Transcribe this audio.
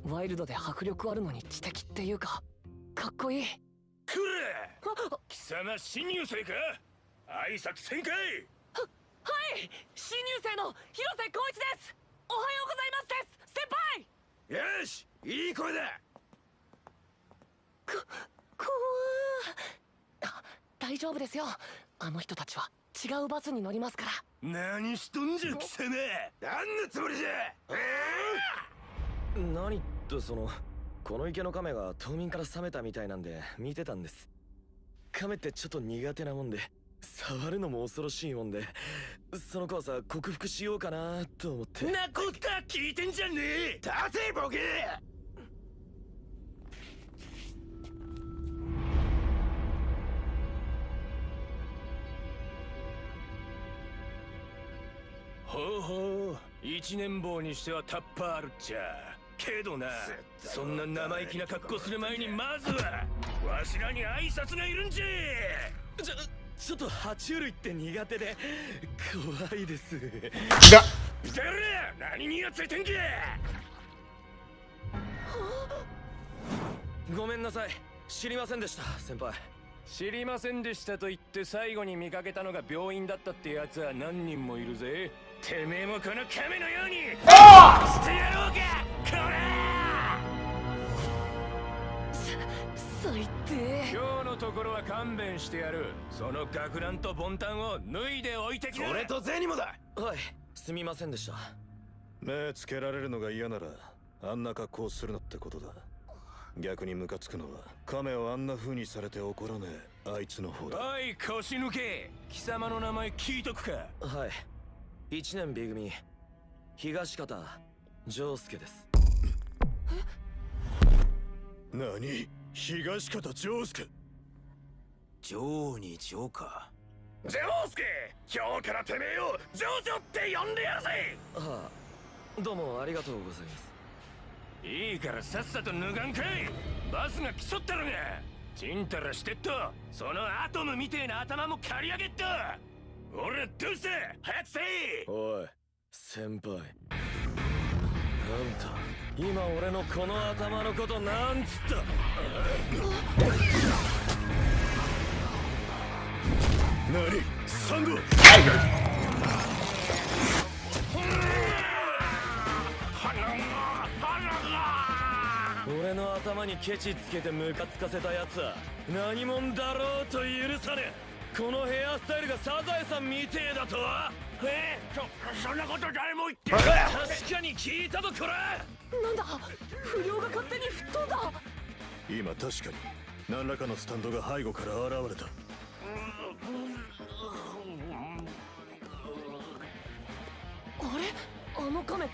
ワイルドで迫力あるのに知的っていうか、かっこいい。くれ、貴様新入生か。挨拶せんかい。はい、新入生の広瀬光一です。おはようございますです先輩。よし、いい声だ。大丈夫ですよ。あの人たちは違うバスに乗りますから。何しとんじゃ貴様。何のつもりじゃ。何ってこの池の亀が冬眠から覚めたみたいなんで見てたんです。亀ってちょっと苦手なもんで、触るのも恐ろしいもんで、その怖さ克服しようかなと思って。なことは聞いてんじゃねえ。立てボケ。ほうほう、一年坊にしてはタッパーあるっちゃ。けどな、そんな生意気な格好する前にまずはわしらに挨拶がいるんじゃ。ちょっと爬虫類って苦手で怖いです。だら何にやついてんけ。ごめんなさい、知りませんでした先輩。知りませんでしたと言って最後に見かけたのが病院だったってやつは何人もいるぜ。てめえもこの亀のようにしてやろうかこら。最低。今日のところは勘弁してやる。その学ランとボンタンを脱いでおいてきな。それと銭もだ。はい、すみませんでした。目つけられるのが嫌ならあんな格好するなってことだ。逆にムカつくのは亀をあんな風にされて怒らねえあいつの方だ。おい腰抜け、貴様の名前聞いとくか。はい、1年 B 組東方丈介です。何、東方丈介。ジョーにジョーか。ジョースケ、今日からてめえをジョジョって呼んでやるぜ。はあ、どうもありがとうございます。いいからさっさと脱がんかい。バスが来ちょったらがちんたらしてっと、そのアトムみてえな頭も刈り上げっと。俺どうした早くせい。おい先輩、あんた今俺のこの頭のことなんつった。何サンゴ。俺の頭にケチつけてムカつかせたやつは何者だろうと許さねえ。このヘアスタイルがサザエさんみてえだとは。そんなこと誰も言ってない。確かに聞いたぞこら。なんだ、不良が勝手に吹っ飛んだ。今確かに何らかのスタンドが背後から現れた。あれ、あの亀